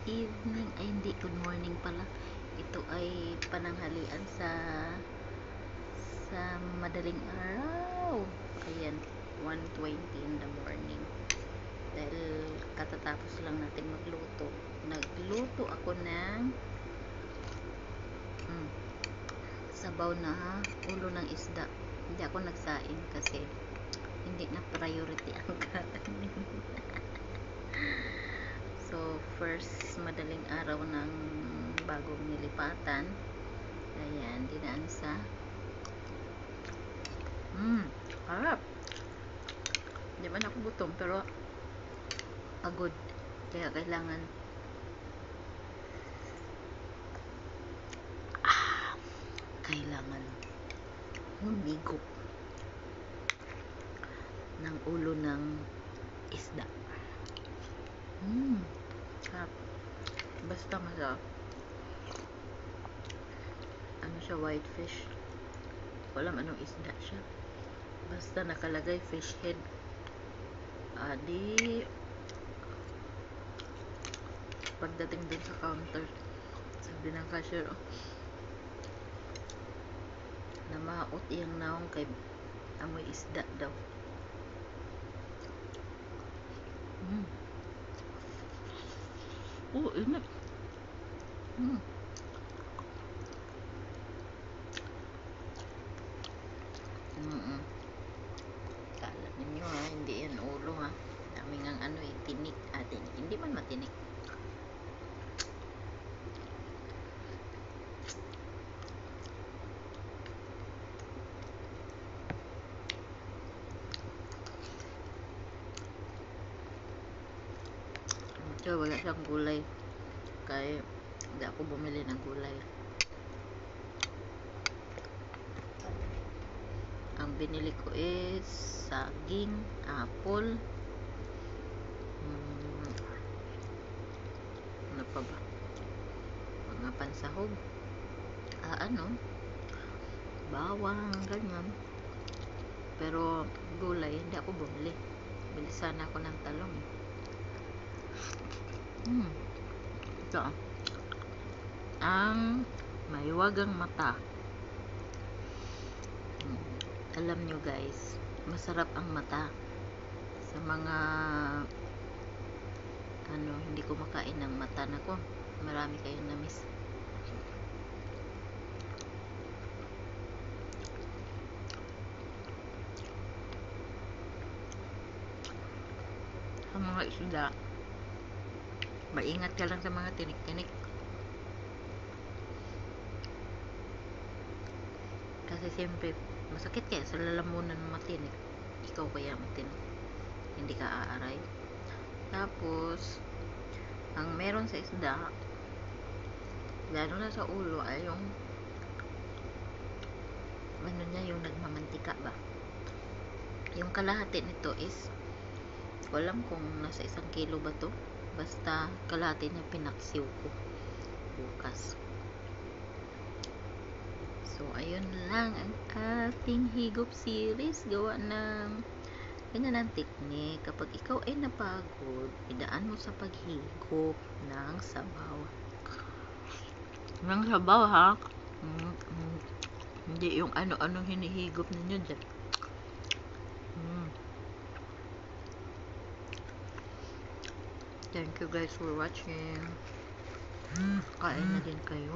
evening, ay hindi, good morning pala. Ito ay pananghalian sa madaling araw. Ayan, 1:20 in the morning. Dahil katatapos lang natin magluto. Nagluto ako ng sabaw na ulo ng isda. Hindi ako nagsaing kasi hindi na priority ang kanin. So, first madaling araw ng bagong nilipatan. Ayan, dinaan sa harap. Hindi man ako gutom, pero pagod. Kaya kailangan humigop ng ulo ng isda. Sarap. Basta masarap. Ano siya, white fish. Walang anong isda siya. Basta nakalagay fish head. Di pagdating dun sa counter, sabi ng cashier, na maot iyang naong kay amoy isda daw. Init. Kala ninyo hindi yan ulo daming ang tinik. Tinik, hindi man matinik. So, wala siyang gulay. Kaya hindi ako bumili ng gulay. Ang binili ko is saging, apple, ano pa ba? Mga pansahog. Bawang, ganyan. Pero gulay, hindi ako bumili. Bili sana ako ng talong. Ito. Ang maiwagang mata. Alam nyo guys, masarap ang mata. Sa mga hindi kumakain ng mata, nako, marami kayong na-miss. Ang mga isda, maingat ka lang sa mga tinik-tinik. Kasi siyempre, masakit kaya sa lalamunan ng matinik. Ikaw kaya matinik. Hindi ka aaray. Tapos, ang meron sa isda, lalo na sa ulo, ay yung yung nagmamantika ba? Yung kalahati nito is, walam kung nasa 1 kilo ba to. Basta kalahati niya pinaksiw ko bukas. So, ayun lang ang ating higop series. Gawa ng ganyan ang teknik. Kapag ikaw ay napagod, idaan mo sa paghigop ng sabaw. Ng sabaw, ha? Hindi yung ano-ano hinihigop ninyo dyan. Thank you guys for watching. Kain na din kayo.